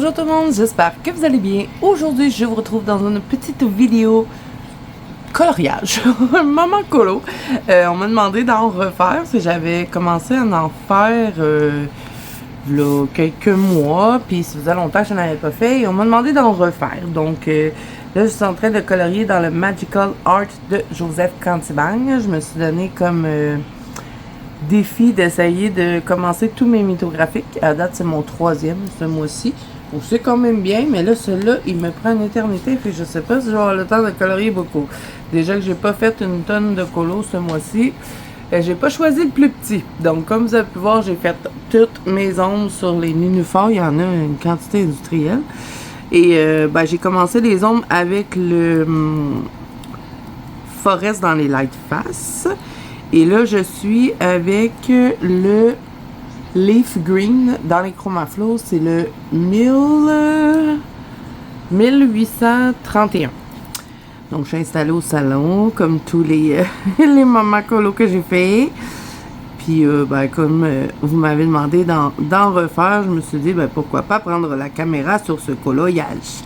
Bonjour tout le monde, j'espère que vous allez bien. Aujourd'hui, je vous retrouve dans une petite vidéo coloriage, maman colo. On m'a demandé d'en refaire parce que j'avais commencé à en faire là, quelques mois, puis ça faisait longtemps que je n'en avais pas fait et on m'a demandé d'en refaire. Donc là, je suis en train de colorier dans le Magical Art de Joseph Cantibang. Je me suis donné comme défi d'essayer de commencer tous mes mythographiques. À date, c'est mon 3e ce mois-ci. Bon, c'est quand même bien, mais là, celui-là, il me prend une éternité, puis je sais pas si je vais avoir le temps de colorier beaucoup. Déjà que j'ai pas fait une tonne de colos ce mois-ci, j'ai pas choisi le plus petit. Donc, comme vous avez pu voir, j'ai fait toutes mes ombres sur les nénuphars. Il y en a une quantité industrielle. Et j'ai commencé les ombres avec le Forest dans les Light Face. Et là, je suis avec le Leaf Green dans les Chromaflow. C'est le 1831. Donc, je suis installée au salon, comme tous les, les mamans colos que j'ai fait. Puis, comme vous m'avez demandé d'en refaire, je me suis dit, pourquoi pas prendre la caméra sur ce coloriage.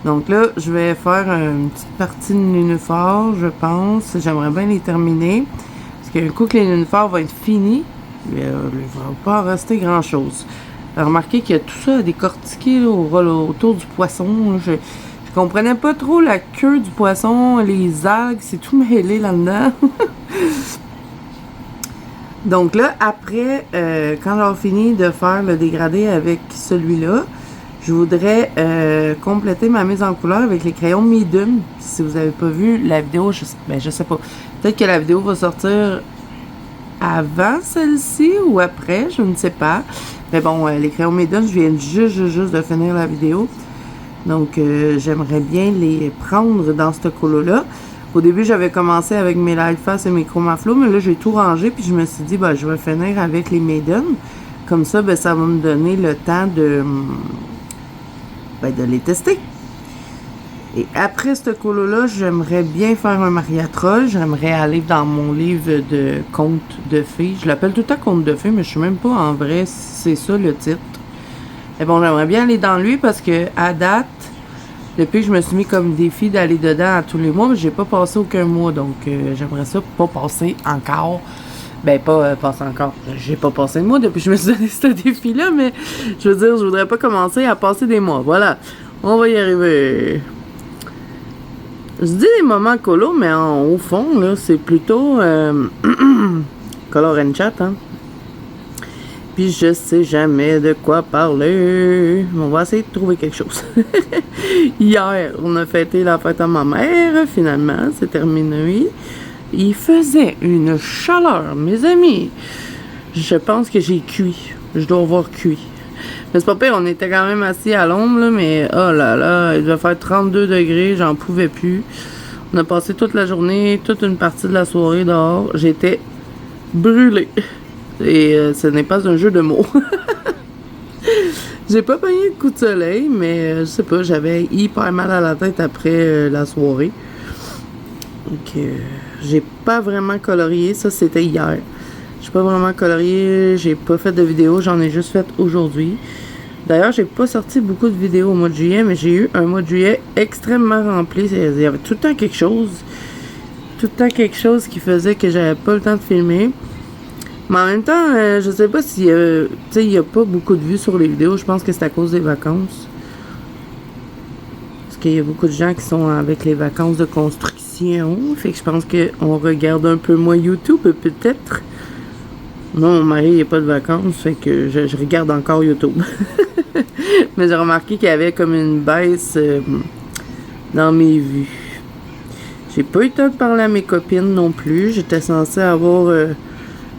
Donc là, je vais faire une petite partie de nénuphar, je pense. J'aimerais bien les terminer. Un coup que les nénuphars vont être finis, il ne va pas en rester grand-chose. Remarquez qu'il y a tout ça à décortiquer là, autour du poisson. Je comprenais pas trop la queue du poisson, les algues, c'est tout mêlé là-dedans. Donc là, après, quand j'aurai fini de faire le dégradé avec celui-là, je voudrais compléter ma mise en couleur avec les crayons Medium. Si vous n'avez pas vu la vidéo, je sais pas. Peut-être que la vidéo va sortir avant celle-ci ou après, je ne sais pas. Mais bon, les crayons Medium, je viens juste de finir la vidéo. Donc, j'aimerais bien les prendre dans ce colo-là. Au début, j'avais commencé avec mes Light Face et mes Chromaflow, mais là, j'ai tout rangé. Puis, je me suis dit, je vais finir avec les Medium. Comme ça, ça va me donner le temps de les tester. Et après ce colo-là, j'aimerais bien faire un mariatrol. J'aimerais aller dans mon livre de contes de fées. Je l'appelle tout le temps contes de fées, mais je ne sais même pas en vrai si c'est ça le titre. Mais bon, j'aimerais bien aller dans lui parce que à date, depuis que je me suis mis comme défi d'aller dedans à tous les mois, j'ai pas passé aucun mois. Donc, j'aimerais ça pas passer encore. Pas passer encore. J'ai pas passé de mois depuis que je me suis donné ce défi-là, mais je veux dire, je voudrais pas commencer à passer des mois. Voilà. On va y arriver. Je dis des moments colo, mais au fond, là, c'est plutôt color and chat, hein. Puis je sais jamais de quoi parler. On va essayer de trouver quelque chose. Hier, on a fêté la fête à ma mère. Finalement, c'est terminé. Il faisait une chaleur, mes amis. Je pense que j'ai cuit. Je dois avoir cuit. Mais c'est pas pire, on était quand même assis à l'ombre, là, mais oh là là, il devait faire 32 degrés, j'en pouvais plus. On a passé toute la journée, toute une partie de la soirée dehors. J'étais brûlée. Et ce n'est pas un jeu de mots. J'ai pas pogné de coup de soleil, mais je sais pas, j'avais hyper mal à la tête après la soirée. Donc, j'ai pas vraiment colorié, ça c'était hier. J'ai pas vraiment colorié, j'ai pas fait de vidéo, j'en ai juste fait aujourd'hui. D'ailleurs, j'ai pas sorti beaucoup de vidéos au mois de juillet, mais j'ai eu un mois de juillet extrêmement rempli. Il y avait tout le temps quelque chose. Tout le temps quelque chose qui faisait que j'avais pas le temps de filmer. Mais en même temps, je sais pas si il y a pas beaucoup de vues sur les vidéos. Je pense que c'est à cause des vacances. Parce qu'il y a beaucoup de gens qui sont avec les vacances de construction. Fait que je pense qu'on regarde un peu moins YouTube, peut-être. Moi, mon mari, il n'y a pas de vacances, fait que je regarde encore YouTube. Mais j'ai remarqué qu'il y avait comme une baisse dans mes vues. J'ai pas eu le temps de parler à mes copines non plus. J'étais censée avoir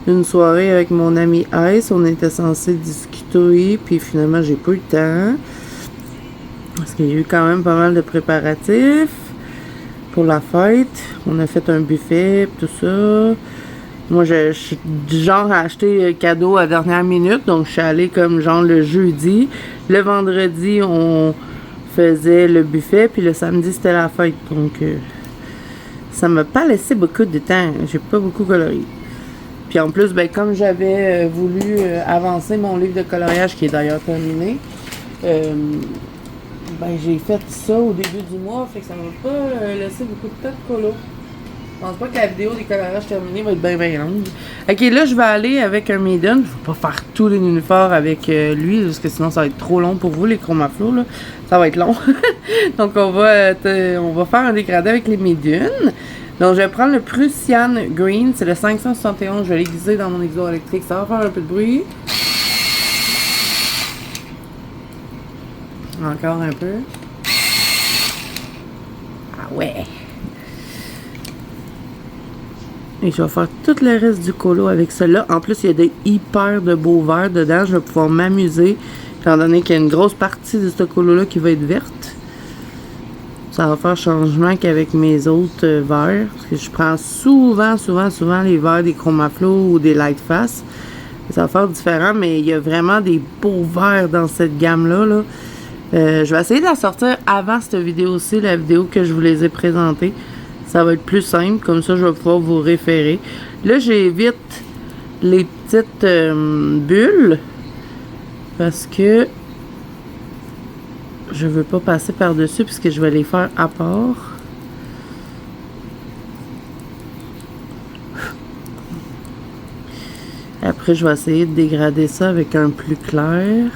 une soirée avec mon ami Ice. On était censé discuter, puis finalement, j'ai pas eu le temps. Parce qu'il y a eu quand même pas mal de préparatifs pour la fête. On a fait un buffet, tout ça. Moi, je suis du genre à acheter cadeau à dernière minute, donc je suis allée comme genre le jeudi. Le vendredi, on faisait le buffet, puis le samedi, c'était la fête. Donc, ça m'a pas laissé beaucoup de temps. J'ai pas beaucoup colorié. Puis en plus, comme j'avais voulu avancer mon livre de coloriage, qui est d'ailleurs terminé, Ben, j'ai fait ça au début du mois, fait que ça m'a pas laissé beaucoup de temps de colo. Je pense pas que la vidéo des colorages terminés va être bien longue. Ok, là, je vais aller avec un Maiden. Je vais pas faire tous les nénuphars avec lui, parce que sinon, ça va être trop long pour vous, les chromaflots, là. Ça va être long. Donc, on va faire un dégradé avec les Maiden. Donc, je vais prendre le Prussian Green. C'est le 571. Je vais l'aiguiser dans mon exo électrique. Ça va faire un peu de bruit. Encore un peu. Ah ouais! Et je vais faire tout le reste du colo avec cela. En plus, il y a des hyper de beaux verres dedans. Je vais pouvoir m'amuser, étant donné qu'il y a une grosse partie de ce colo-là qui va être verte. Ça va faire changement qu'avec mes autres verres. Parce que je prends souvent les verres des Chromaflow ou des Lightfast. Ça va faire différent, mais il y a vraiment des beaux verres dans cette gamme-là, là. Je vais essayer de la sortir avant cette vidéo-ci, la vidéo que je vous les ai présentées. Ça va être plus simple, comme ça je vais pouvoir vous référer. Là, j'évite les petites bulles parce que je veux pas passer par-dessus puisque je vais les faire à part. Après, je vais essayer de dégrader ça avec un plus clair.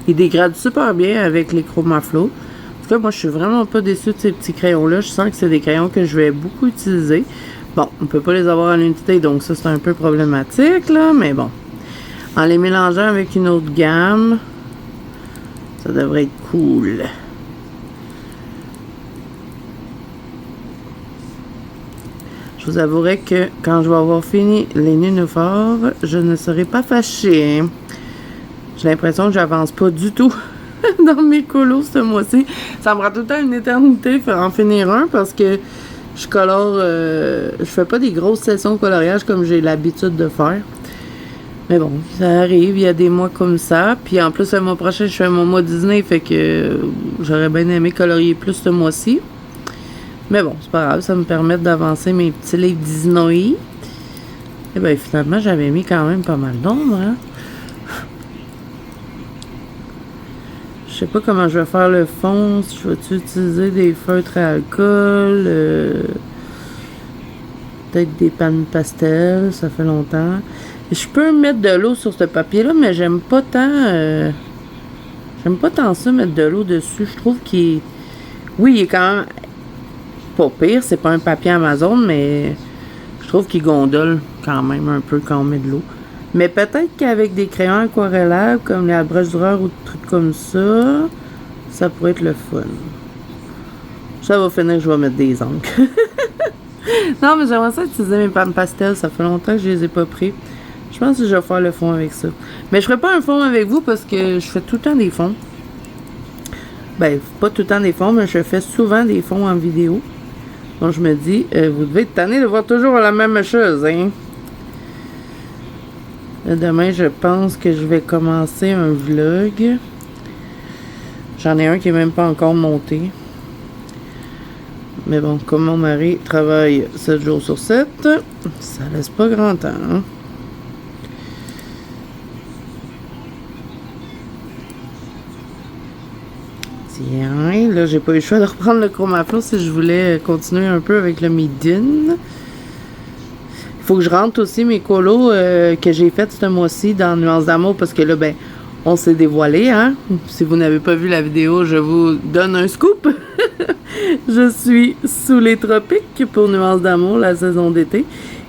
Il dégrade super bien avec les Chromaflow. En tout cas, moi, je suis vraiment pas déçue de ces petits crayons-là. Je sens que c'est des crayons que je vais beaucoup utiliser. Bon, on peut pas les avoir en unité, donc ça, c'est un peu problématique, là. Mais bon, en les mélangeant avec une autre gamme, ça devrait être cool. Je vous avouerai que quand je vais avoir fini les nénuphars, je ne serai pas fâchée, hein. J'ai l'impression que j'avance pas du tout dans mes colos ce mois-ci. Ça me prend tout le temps une éternité pour en finir un parce que je colore, je fais pas des grosses sessions de coloriage comme j'ai l'habitude de faire. Mais bon, ça arrive, il y a des mois comme ça. Puis en plus, le mois prochain, je fais mon mois Disney, fait que j'aurais bien aimé colorier plus ce mois-ci. Mais bon, c'est pas grave, ça me permet d'avancer mes petits livres Disney. Et bien finalement, j'avais mis quand même pas mal d'ombre, hein. Je sais pas comment je vais faire le fond. Si je vais utiliser des feutres à alcool, peut-être des pannes pastel, ça fait longtemps. Et je peux mettre de l'eau sur ce papier-là, mais j'aime pas tant ça, mettre de l'eau dessus. Je trouve qu'il est... Oui, il est quand même pas pire. C'est pas un papier Amazon, mais je trouve qu'il gondole quand même un peu quand on met de l'eau. Mais peut-être qu'avec des crayons aquarellables, comme les broche dureur ou des trucs comme ça, ça pourrait être le fun. Ça va finir, je vais mettre des encres. Non, mais j'aimerais ça utiliser mes pannes pastel. Ça fait longtemps que je les ai pas pris. Je pense que je vais faire le fond avec ça. Mais je ferai pas un fond avec vous parce que je fais tout le temps des fonds. Ben, pas tout le temps des fonds, mais je fais souvent des fonds en vidéo. Donc je me dis, vous devez être tanné de voir toujours la même chose, hein. Demain, je pense que je vais commencer un vlog. J'en ai un qui est même pas encore monté. Mais bon, comme mon mari travaille 7 jours sur 7, ça laisse pas grand temps, hein? Tiens, là, j'ai pas eu le choix de reprendre le Chromaflow si je voulais continuer un peu avec le Maiden. Il faut que je rentre aussi mes colos que j'ai fait ce mois-ci dans Nuances d'amour parce que là, ben, on s'est dévoilé, hein. Si vous n'avez pas vu la vidéo, je vous donne un scoop. Je suis sous les tropiques pour Nuances d'amour, la saison d'été.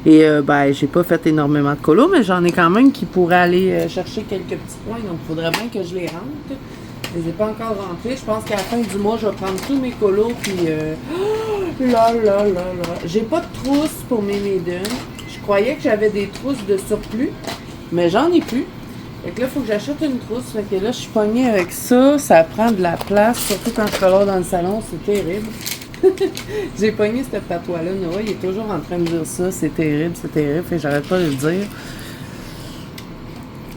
Et ben, j'ai pas fait énormément de colos, mais j'en ai quand même qui pourraient aller chercher quelques petits points. Donc, il faudrait bien que je les rentre. Je les ai pas encore rentrés. Je pense qu'à la fin du mois, je vais prendre tous mes colos. Puis, là. J'ai pas de trousse pour mes Maiden. Je croyais que j'avais des trousses de surplus, mais j'en ai plus. Fait que là, il faut que j'achète une trousse. Fait que là, je suis pognée avec ça. Ça prend de la place, surtout quand je colore dans le salon. C'est terrible. J'ai pogné cette patois-là. Noah, il est toujours en train de dire ça. C'est terrible, c'est terrible. Fait que j'arrête pas de le dire.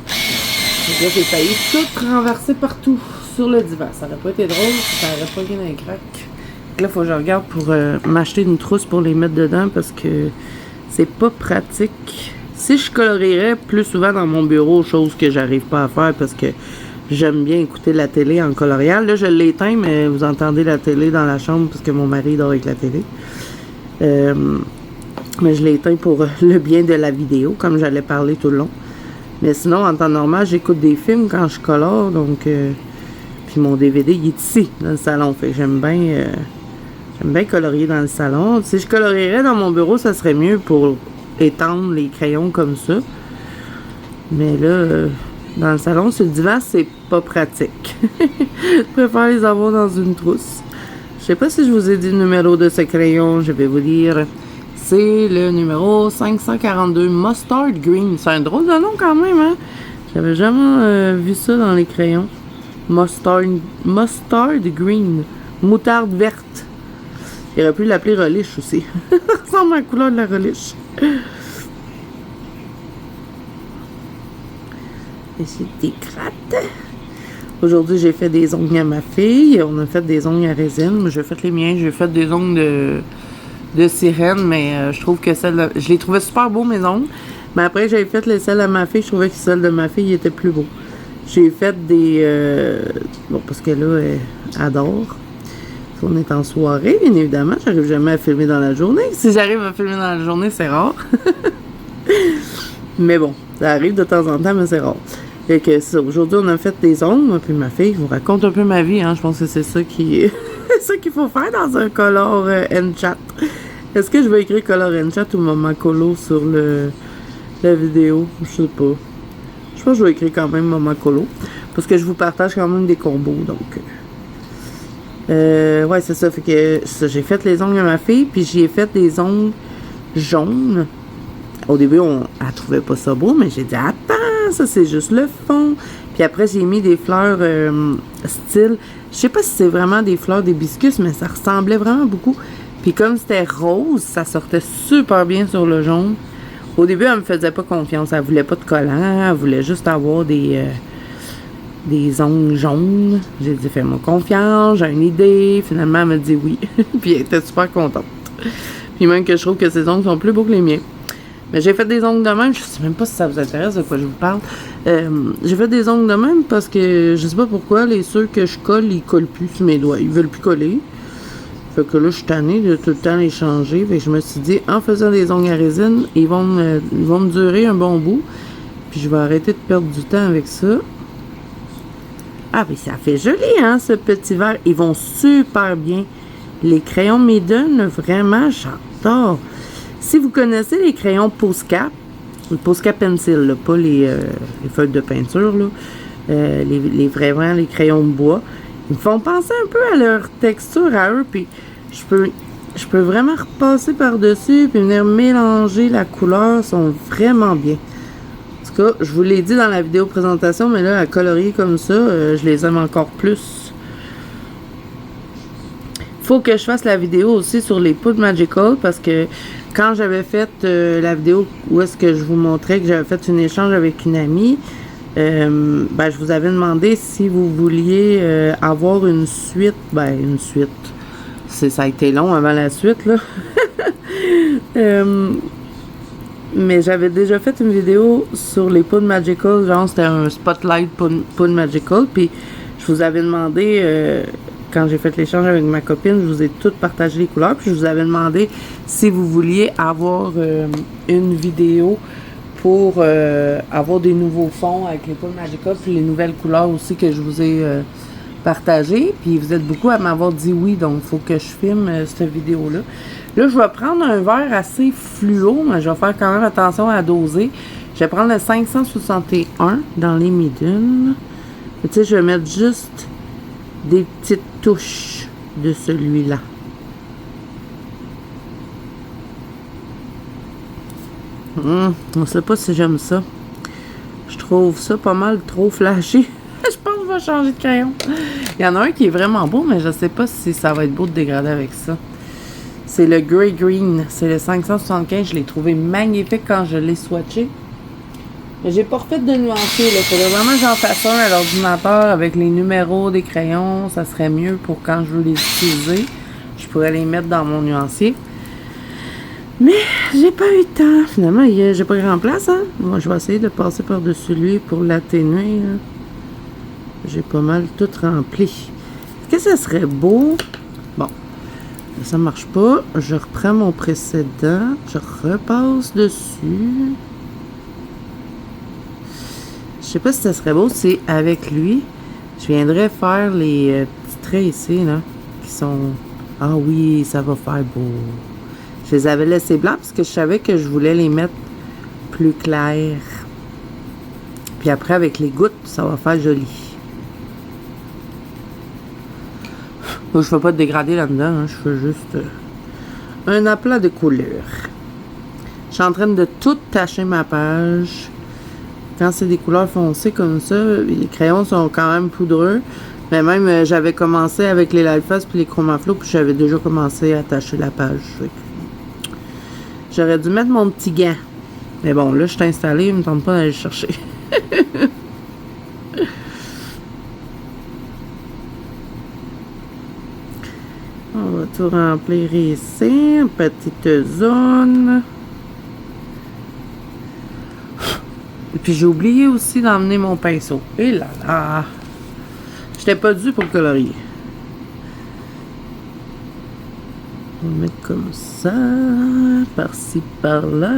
Fait que là, j'ai failli tout renverser partout sur le divan. Ça aurait pas été drôle. Ça aurait pas gagné un crack. Fait que là, il faut que je regarde pour m'acheter une trousse pour les mettre dedans parce que c'est pas pratique. Si je colorierais plus souvent dans mon bureau, chose que j'arrive pas à faire parce que j'aime bien écouter la télé en colorial. Là, je l'éteins, mais vous entendez la télé dans la chambre parce que mon mari dort avec la télé. Mais je l'éteins pour le bien de la vidéo, comme j'allais parler tout le long. Mais sinon, en temps normal, j'écoute des films quand je colore, donc... puis mon DVD, il est ici, dans le salon. Fait que j'aime bien colorier dans le salon. Si je colorierais dans mon bureau, ça serait mieux pour étendre les crayons comme ça. Mais là, dans le salon, sur le divan, c'est pas pratique. Je préfère les avoir dans une trousse. Je sais pas si je vous ai dit le numéro de ce crayon, je vais vous dire... C'est le numéro 542 Mustard Green. C'est un drôle de nom quand même, hein? J'avais jamais vu ça dans les crayons. Mustard Green. Moutarde verte. Il aurait pu l'appeler relish aussi. Ça ressemble à la couleur de la relish. Et c'est des grattes. Aujourd'hui, j'ai fait des ongles à ma fille. On a fait des ongles à résine. J'ai fait les miens. J'ai fait des ongles de sirène, mais je trouve que je les trouvais super beaux, mes ongles. Mais après, j'avais fait les celles à ma fille, je trouvais que celles de ma fille étaient plus beaux. J'ai fait des... bon, parce que là, elle adore. On est en soirée, bien évidemment. J'arrive jamais à filmer dans la journée. Si j'arrive à filmer dans la journée, c'est rare. Mais bon, ça arrive de temps en temps, mais c'est rare. Fait que ça, aujourd'hui, on a fait des ongles, puis ma fille, je vous raconte un peu ma vie, hein. Je pense que c'est ça qui... c'est ça qu'il faut faire dans un color N-chat. Est-ce que je vais écrire color N-chat ou maman colo sur la vidéo? Je sais pas. Je pense que je vais écrire quand même maman colo. Parce que je vous partage quand même des combos, donc... ouais, c'est ça. Fait que ça, j'ai fait les ongles à ma fille, puis j'ai fait des ongles jaunes. Au début, elle trouvait pas ça beau, mais j'ai dit, attends, ça c'est juste le fond. Puis après, j'ai mis des fleurs style... Je sais pas si c'est vraiment des fleurs d'hibiscus, mais ça ressemblait vraiment beaucoup. Puis comme c'était rose, ça sortait super bien sur le jaune. Au début, elle me faisait pas confiance. Elle voulait pas de collant. Elle voulait juste avoir des ongles jaunes. J'ai dit, fais-moi confiance, j'ai une idée. Finalement, elle m'a dit oui. Puis elle était super contente. Puis même que je trouve que ses ongles sont plus beaux que les miens. Mais j'ai fait des ongles de même. Je sais même pas si ça vous intéresse de quoi je vous parle. J'ai fait des ongles de même parce que je sais pas pourquoi, ceux que je colle, ils collent plus sur mes doigts. Ils veulent plus coller. Fait que là, je suis tannée de tout le temps les changer. Fait que je me suis dit, en faisant des ongles à résine, ils vont me durer un bon bout. Puis je vais arrêter de perdre du temps avec ça. Ah, mais ça fait joli, hein, ce petit verre. Ils vont super bien. Les crayons Maiden, vraiment, j'adore. Si vous connaissez les crayons Posca Pencil, là, pas les feuilles de peinture, là, vraiment les crayons de bois, ils me font penser un peu à leur texture à eux, puis je peux vraiment repasser par-dessus, puis venir mélanger la couleur, sont vraiment bien. En tout cas, je vous l'ai dit dans la vidéo présentation, mais là, à colorier comme ça, je les aime encore plus. Faut que je fasse la vidéo aussi sur les poudres Magical, parce que quand j'avais fait la vidéo où est-ce que je vous montrais que j'avais fait un échange avec une amie, ben, je vous avais demandé si vous vouliez avoir une suite. Ben, une suite. Ça a été long avant la suite, là. Mais j'avais déjà fait une vidéo sur les poudres Magical, genre c'était un spotlight poudre Magical, puis je vous avais demandé... quand j'ai fait l'échange avec ma copine, je vous ai toutes partagé les couleurs. Puis je vous avais demandé si vous vouliez avoir une vidéo pour avoir des nouveaux fonds avec les poudres Magical, puis les nouvelles couleurs aussi que je vous ai partagées. Puis vous êtes beaucoup à m'avoir dit oui, donc il faut que je filme cette vidéo-là. Là, je vais prendre un verre assez fluo, mais je vais faire quand même attention à doser. Je vais prendre le 561 dans les Maiden. Tu sais, je vais mettre juste des petites touches de celui-là. On sait pas si j'aime ça. Je trouve ça pas mal trop flashy. Je pense que je vais changer de crayon. Il y en a un qui est vraiment beau, mais je sais pas si ça va être beau de dégrader avec ça. C'est le Grey Green. C'est le 575. Je l'ai trouvé magnifique quand je l'ai swatché. Mais j'ai pas refait de nuancier, là. Faudrait vraiment que j'en fasse un à l'ordinateur avec les numéros des crayons. Ça serait mieux pour quand je veux les utiliser. Je pourrais les mettre dans mon nuancier. Mais j'ai pas eu le temps. Finalement, j'ai pas grand place, hein. Moi, je vais essayer de passer par-dessus lui pour l'atténuer, j'ai pas mal tout rempli. Est-ce que ça serait beau? Bon, ça marche pas. Je reprends mon précédent. Je repasse dessus. Je sais pas si ça serait beau, c'est avec lui. Je viendrais faire les petits traits ici, là, qui sont... Ah oui, ça va faire beau. Je les avais laissés blancs parce que je savais que je voulais les mettre plus clairs. Puis après, avec les gouttes, ça va faire joli. Moi, je ne fais pas de dégradé là-dedans, hein, je fais juste un aplat de couleur. Je suis en train de tout tacher ma page. Quand c'est des couleurs foncées comme ça, les crayons sont quand même poudreux. Mais même, j'avais commencé avec les Lightfast puis les Chromaflow, puis j'avais déjà commencé à tacher la page. J'aurais dû mettre mon petit gant. Mais bon, là, je suis installée, il ne me tente pas d'aller le chercher. On va tout remplir ici, une petite zone. Et puis j'ai oublié aussi d'emmener mon pinceau. Et là là! J'étais pas dû pour colorier. On va mettre comme ça, par-ci, par-là.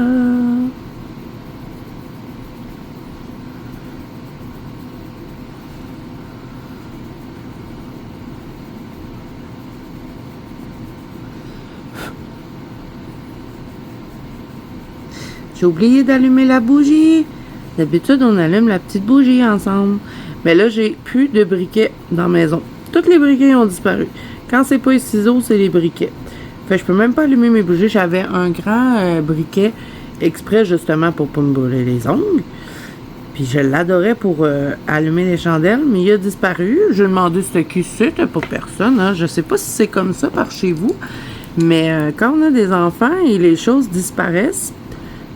J'ai oublié d'allumer la bougie. D'habitude, on allume la petite bougie ensemble. Mais là, j'ai plus de briquets dans la maison. Tous les briquets ont disparu. Quand c'est pas les ciseaux, c'est les briquets. Fait que je peux même pas allumer mes bougies. J'avais un grand briquet exprès justement pour pas me brûler les ongles. Puis je l'adorais pour allumer les chandelles, mais il a disparu. J'ai demandé c'était qui c'était pour personne. Hein. Je sais pas si c'est comme ça par chez vous. Mais quand on a des enfants et les choses disparaissent,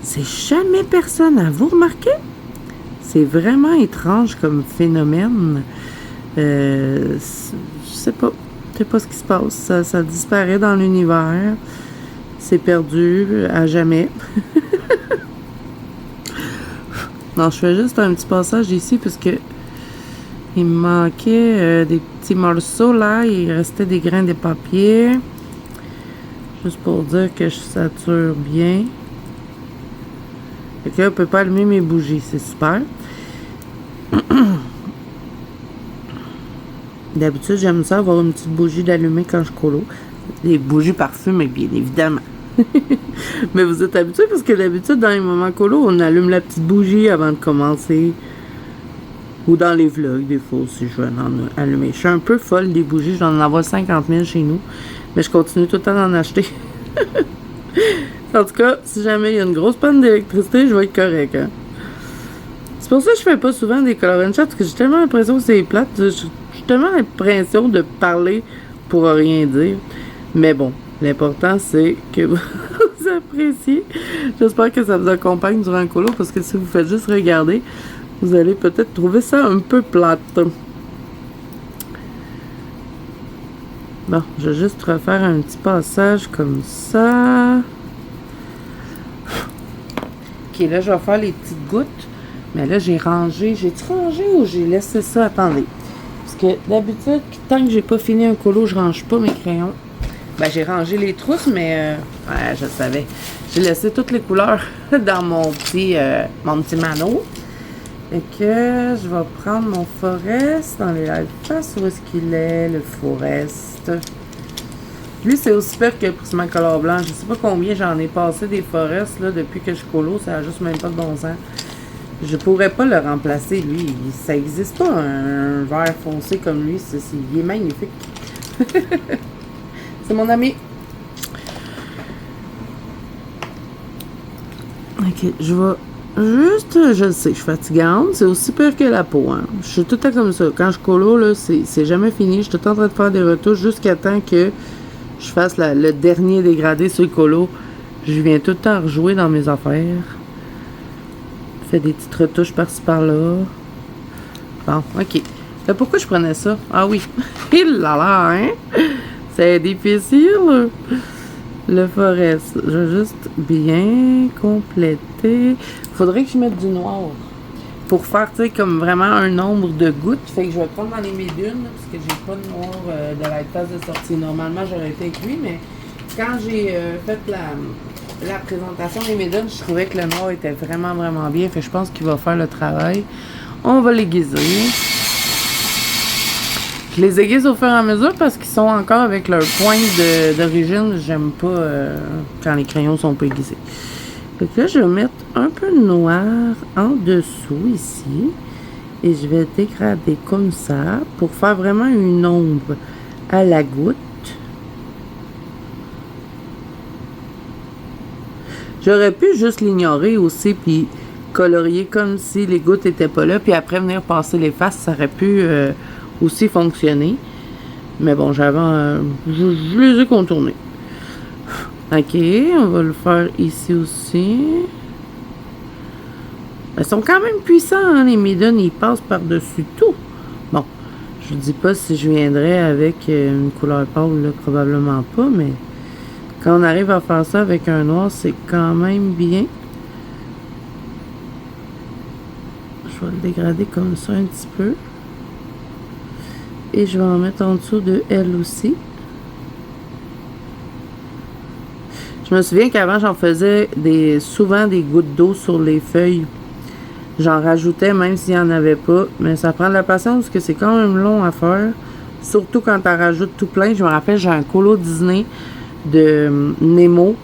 c'est jamais personne. À vous remarquer? C'est vraiment étrange comme phénomène. Je sais pas. Je sais pas ce qui se passe. Ça disparaît dans l'univers. C'est perdu à jamais. Non, je fais juste un petit passage ici parce que il me manquait des petits morceaux là. Il restait des grains de papier. Juste pour dire que je sature bien. Fait que là, on peut pas allumer mes bougies. C'est super. D'habitude, j'aime ça avoir une petite bougie d'allumer quand je colo. Des bougies parfumées, bien évidemment. Mais vous êtes habitués parce que d'habitude, dans les moments colo, on allume la petite bougie avant de commencer. Ou dans les vlogs, des fois aussi, je vais en allumer. Je suis un peu folle des bougies. Je dois en avoir 50 000 chez nous. Mais je continue tout le temps d'en acheter. En tout cas, si jamais il y a une grosse panne d'électricité, je vais être correct. Hein? C'est pour ça que je fais pas souvent des color and chat, parce que j'ai tellement l'impression que c'est plate. J'ai tellement l'impression de parler pour rien dire. Mais bon, l'important c'est que vous appréciez. J'espère que ça vous accompagne durant le colo, parce que si vous faites juste regarder, vous allez peut-être trouver ça un peu plate. Bon, je vais juste refaire un petit passage comme ça. Ok, là, je vais faire les petites gouttes. Mais là, j'ai rangé. J'ai-tu rangé ou j'ai laissé ça? Attendez. Parce que d'habitude, tant que j'ai pas fini un colo, je range pas mes crayons. Ben, j'ai rangé les trousses, mais... ouais, je savais. J'ai laissé toutes les couleurs dans mon petit mano. Fait que je vais prendre mon Forest dans les Lightfast. Où est-ce qu'il est, le Forest? Lui, c'est aussi pire que Prismacolor blanc. Je sais pas combien j'en ai passé des Forests là, depuis que je colo. Ça a juste même pas de bon sens. Je pourrais pas le remplacer, lui. Ça existe pas un vert foncé comme lui. Il est magnifique. C'est mon ami. Ok, je vais juste... Je le sais, je suis fatigante. C'est aussi pire que la peau. Hein. Je suis tout le temps comme ça. Quand je colo, là, c'est jamais fini. Je suis tout le temps en train de faire des retouches jusqu'à temps que je fasse le dernier dégradé sur le colo. Je viens tout le temps rejouer dans mes affaires. Je fais des petites retouches par-ci par-là. Bon, ok. Là, pourquoi je prenais ça? Ah oui. Il là là, hein? C'est difficile. Le Forest. Je vais juste bien compléter. Faudrait que je mette du noir. pour faire, tu sais, comme vraiment un nombre de gouttes. Fait que je vais prendre dans les médunes, parce que j'ai pas de noir de la tasse de sortie. Normalement, j'aurais été avec lui, mais quand j'ai fait la présentation des médunes, je trouvais que le noir était vraiment, vraiment bien. Fait que je pense qu'il va faire le travail. On va l'aiguiser. Je les aiguise au fur et à mesure parce qu'ils sont encore avec leur pointe d'origine. J'aime pas quand les crayons sont pas aiguisés. Fait que là, je vais mettre un peu de noir en dessous ici. Et je vais dégrader comme ça pour faire vraiment une ombre à la goutte. J'aurais pu juste l'ignorer aussi puis colorier comme si les gouttes étaient pas là. Puis après venir passer les faces, ça aurait pu aussi fonctionner. Mais bon, je les ai contournés. Ok, on va le faire ici aussi. Ils sont quand même puissants, hein, les Midden, ils passent par-dessus tout. Bon, je ne dis pas si je viendrais avec une couleur pâle, là, probablement pas, mais quand on arrive à faire ça avec un noir, c'est quand même bien. Je vais le dégrader comme ça un petit peu. Et je vais en mettre en dessous de elle aussi. Je me souviens qu'avant, j'en faisais souvent des gouttes d'eau sur les feuilles. J'en rajoutais même s'il n'y en avait pas. Mais ça prend de la patience parce que c'est quand même long à faire. Surtout quand tu rajoutes tout plein. Je me rappelle, j'ai un colo Disney de Nemo.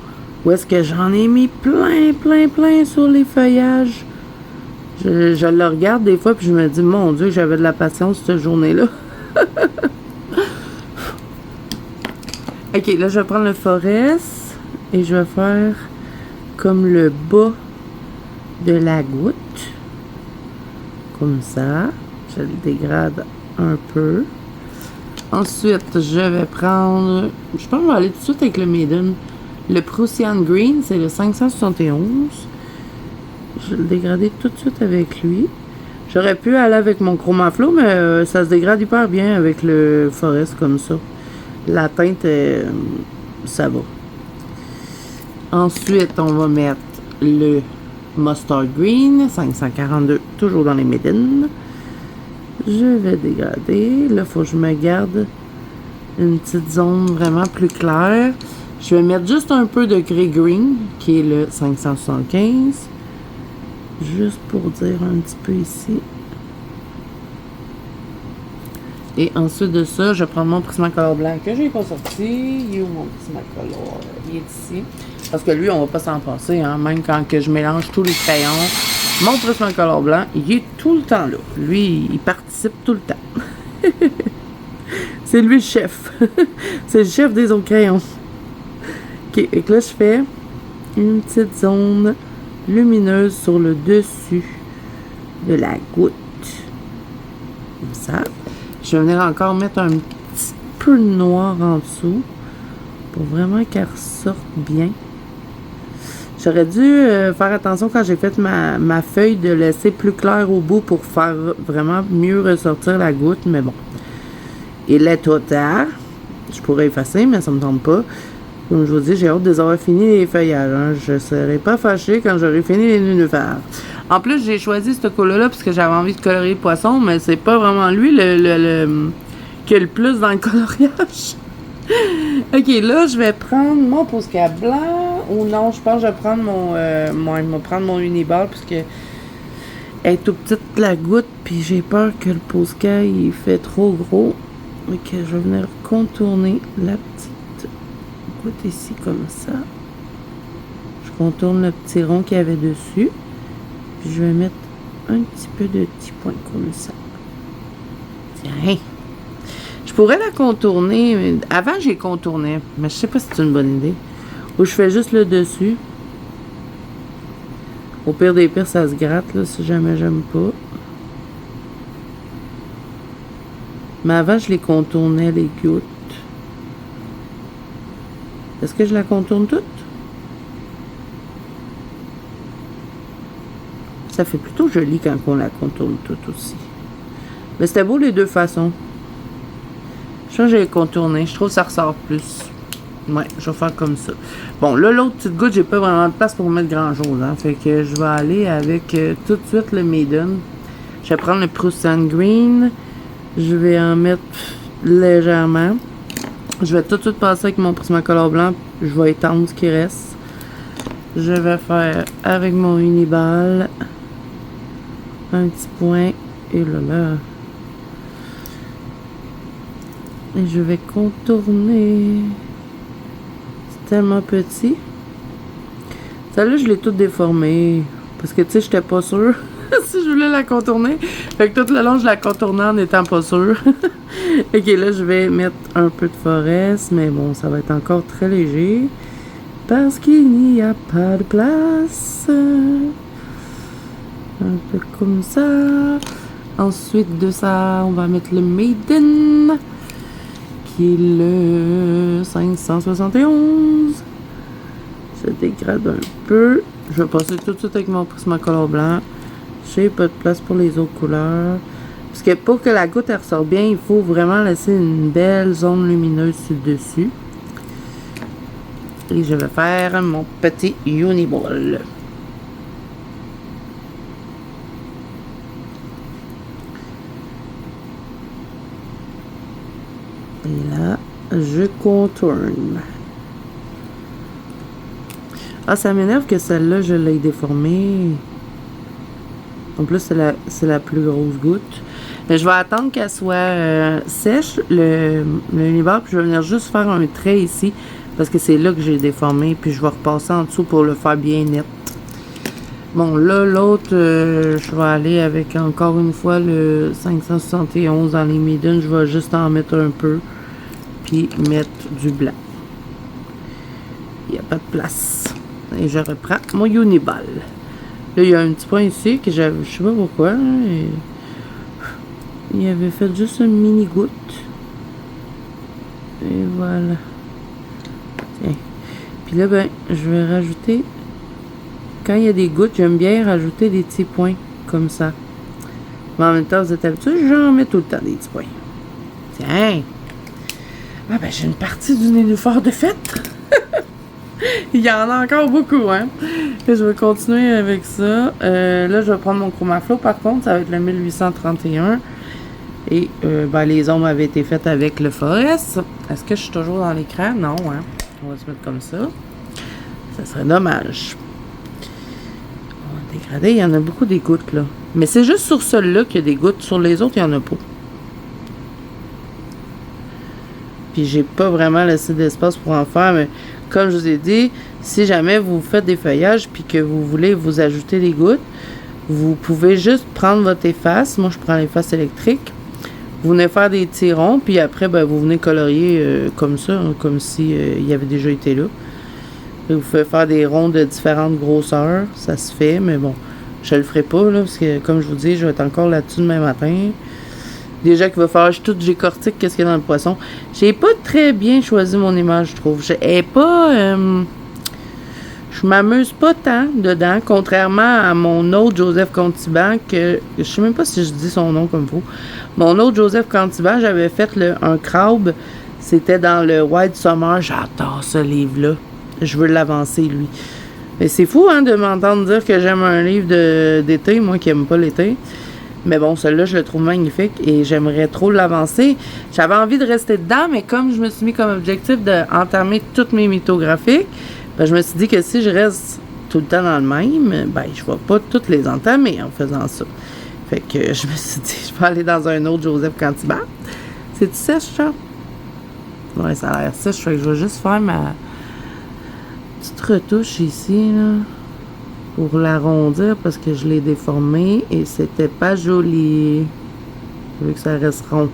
Où est-ce que j'en ai mis plein sur les feuillages. Je le regarde des fois puis je me dis, mon Dieu, j'avais de la patience cette journée-là. Ok, là, je vais prendre le Forest. Et je vais faire comme le bas de la goutte. Comme ça. Je le dégrade un peu. Ensuite, je vais prendre... Je pense que je vais aller tout de suite avec le Maiden. Le Prussian Green, c'est le 571. Je vais le dégrader tout de suite avec lui. J'aurais pu aller avec mon Chroma Flow, mais ça se dégrade hyper bien avec le Forest comme ça. La teinte, ça va. Ensuite, on va mettre le Mustard Green, 542, toujours dans les Maiden. Je vais dégrader. Là, il faut que je me garde une petite zone vraiment plus claire. Je vais mettre juste un peu de Grey Green, qui est le 575. Juste pour dire un petit peu ici. Et ensuite de ça, je vais prendre mon Prismacolor blanc que j'ai pas sorti. Il est où mon Prismacolor? Il est ici. Parce que lui, on va pas s'en passer, hein. Même quand que je mélange tous les crayons. Mon Prismacolor blanc, il est tout le temps là. Lui, il participe tout le temps. C'est lui le chef. C'est le chef des autres crayons. Ok, et que là, je fais une petite zone lumineuse sur le dessus de la goutte. Comme ça. Je vais venir encore mettre un petit peu de noir en dessous pour vraiment qu'elle ressorte bien. J'aurais dû faire attention quand j'ai fait ma feuille de laisser plus clair au bout pour faire vraiment mieux ressortir la goutte, mais bon. Il est total. Je pourrais effacer, mais ça me tente pas. Comme je vous dis, j'ai hâte de les avoir fini les feuillages. Hein. Je ne serai pas fâchée quand j'aurai fini les nénuphars. En plus, j'ai choisi ce cola-là parce que j'avais envie de colorier le poisson, mais c'est pas vraiment lui qui a le plus dans le coloriage. Ok, là, je vais prendre mon Posca blanc. Ou non, je pense que je vais prendre mon Uniball parce que elle est tout petite la goutte, puis j'ai peur que le Posca il fait trop gros. Ok, je vais venir contourner la petite goutte ici comme ça. Je contourne le petit rond qu'il y avait dessus. Puis je vais mettre un petit peu de petits points comme ça. Tiens. Je pourrais la contourner. Avant, j'ai contourné. Mais je sais pas si c'est une bonne idée. Ou je fais juste le dessus. Au pire des pires, ça se gratte, là, si jamais j'aime pas. Mais avant, je les contournais, les gouttes. Est-ce que je la contourne toute? Ça fait plutôt joli quand on la contourne toute aussi. Mais c'était beau les deux façons. Je pense que j'ai contourné. Je trouve que ça ressort plus. Ouais, je vais faire comme ça. Bon, là, l'autre petite goutte, j'ai pas vraiment de place pour mettre grand-chose. Hein, fait que je vais aller avec tout de suite le Maiden. Je vais prendre le Prussian Green. Je vais en mettre légèrement. Je vais tout de suite passer avec mon Prismacolor blanc. Je vais étendre ce qui reste. Je vais faire avec mon Uniball un petit point. Et là. Et je vais contourner. C'est tellement petit. Celle-là, je l'ai toute déformée. Parce que, tu sais, j'étais pas sûre si je voulais la contourner. Fait que tout le long, je la contournais en n'étant pas sûre. Ok, là, je vais mettre un peu de forest. Mais bon, ça va être encore très léger. Parce qu'il n'y a pas de place. Un peu comme ça. Ensuite de ça, on va mettre le Maiden. Qui est le 571. Je dégrade un peu. Je vais passer tout de suite avec mon Prismacolor blanc. J'ai pas de place pour les autres couleurs. Parce que pour que la goutte elle ressort bien, il faut vraiment laisser une belle zone lumineuse sur le dessus. Et je vais faire mon petit Uniball. Et là, je contourne. Ah, ça m'énerve que celle-là, je l'ai déformée. En plus, c'est la plus grosse goutte. Mais je vais attendre qu'elle soit sèche, le Uniball, puis je vais venir juste faire un trait ici, parce que c'est là que j'ai déformé, puis je vais repasser en dessous pour le faire bien net. Bon, là, l'autre, je vais aller avec, encore une fois, le 571 dans les Maiden. Je vais juste en mettre un peu, puis mettre du blanc. Il n'y a pas de place. Et je reprends mon Uniball. Là, il y a un petit point ici que j'avais, je sais pas pourquoi. Il avait fait juste une mini goutte. Et voilà. Tiens. Puis là, ben, je vais rajouter. Quand il y a des gouttes, j'aime bien rajouter des petits points comme ça. Mais en même temps, vous êtes habitués, j'en mets tout le temps des petits points. Tiens. Ah ben, j'ai une partie du nénuphar de fête. Il y en a encore beaucoup, hein. Et je vais continuer avec ça. Là, je vais prendre mon Chromaflow. Par contre, ça va être le 1831. Et ben, les ombres avaient été faites avec le Forest. Est-ce que je suis toujours dans l'écran? Non, hein. On va se mettre comme ça. Ça serait dommage. On va dégrader. Il y en a beaucoup des gouttes, là. Mais c'est juste sur celle-là qu'il y a des gouttes. Sur les autres, il n'y en a pas. Puis j'ai pas vraiment laissé d'espace pour en faire, mais comme je vous ai dit, si jamais vous faites des feuillages puis que vous voulez vous ajouter des gouttes, vous pouvez juste prendre votre efface. Moi, je prends l'efface électrique. Vous venez faire des petits ronds, puis après, ben, vous venez colorier comme ça, hein, comme si il avait déjà été là. Et vous pouvez faire des ronds de différentes grosseurs. Ça se fait, mais bon, je le ferai pas, là, parce que, comme je vous dis, je vais être encore là-dessus demain matin. Déjà qu'il va falloir que j'ai cortique qu'est-ce qu'il y a dans le poisson. J'ai pas très bien choisi mon image, je trouve. Je m'amuse pas tant dedans, contrairement à mon autre Joseph Contiban, que je sais même pas si je dis son nom comme vous. Mon autre Joseph Contiban, j'avais fait un crabe. C'était dans le White Summer. J'adore ce livre-là. Je veux l'avancer, lui. Mais c'est fou, hein, de m'entendre dire que j'aime un livre d'été, moi qui aime pas l'été. Mais bon, celui-là, je le trouve magnifique et j'aimerais trop l'avancer. J'avais envie de rester dedans, mais comme je me suis mis comme objectif d'entamer toutes mes mythographiques, ben, je me suis dit que si je reste tout le temps dans le même, ben, je vais pas toutes les entamer en faisant ça. Fait que je me suis dit, je vais aller dans un autre Joseph Contiban. C'est-tu sèche, ça? Ouais, ça a l'air sèche. Fait que je vais juste faire ma petite retouche ici, là, pour l'arrondir parce que je l'ai déformé et c'était pas joli. Je veux que ça reste rond.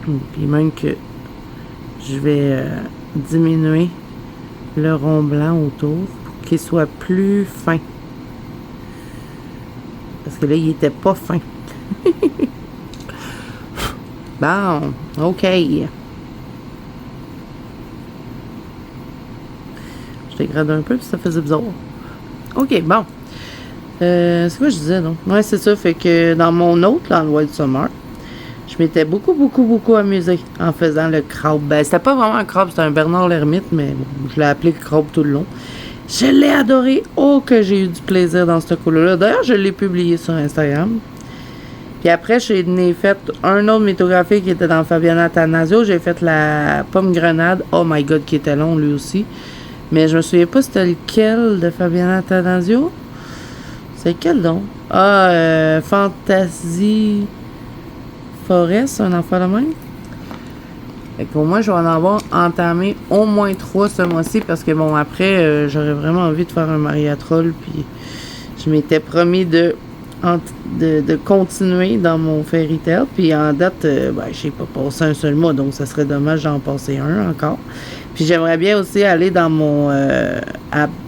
Puis même que je vais diminuer le rond blanc autour pour qu'il soit plus fin. Parce que là, il était pas fin. Bon, ok. Je dégrade un peu, puis ça faisait bizarre. Ok, bon. C'est quoi je disais, donc? Ouais, c'est ça. Fait que dans mon autre, dans le White Summer, Je m'étais beaucoup amusée en faisant le crabe. Ben, c'était pas vraiment un crabe, c'était un Bernard l'ermite, mais bon, je l'ai appelé crabe tout le long. Je l'ai adoré. Oh, que j'ai eu du plaisir dans ce colo-là. D'ailleurs, je l'ai publié sur Instagram. Puis après, j'ai fait un autre mythographie qui était dans Fabiana Attanasio. J'ai fait la pomme grenade. Oh my god, qui était long lui aussi. Mais je me souviens pas c'était lequel de Fabiana Attanasio. C'est lequel donc? Ah, Fantasy Forest, un enfant de même. Fait que pour moi, je vais en avoir entamé au moins 3 ce mois-ci parce que bon, après, j'aurais vraiment envie de faire un mariatrol. Puis je m'étais promis de continuer dans mon fairy tale. Puis en date, ben, j'ai pas passé un seul mois, donc ça serait dommage d'en passer un encore. Puis j'aimerais bien aussi aller dans mon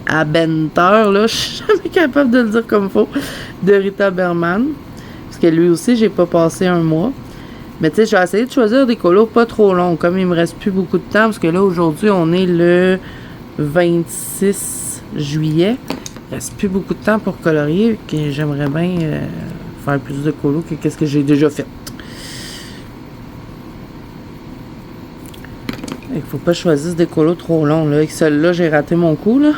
Abenteur, là, je suis jamais capable de le dire comme faut, de Rita Berman. Parce que lui aussi, j'ai pas passé un mois. Mais tu sais, je vais essayer de choisir des colos pas trop longs, comme il me reste plus beaucoup de temps, parce que là, aujourd'hui, on est le 26 juillet. Il reste plus beaucoup de temps pour colorier, que j'aimerais bien faire plus de colos que qu'est-ce que j'ai déjà fait. Il faut pas choisir des colos trop longs, là. Avec celui-là, j'ai raté mon coup, là.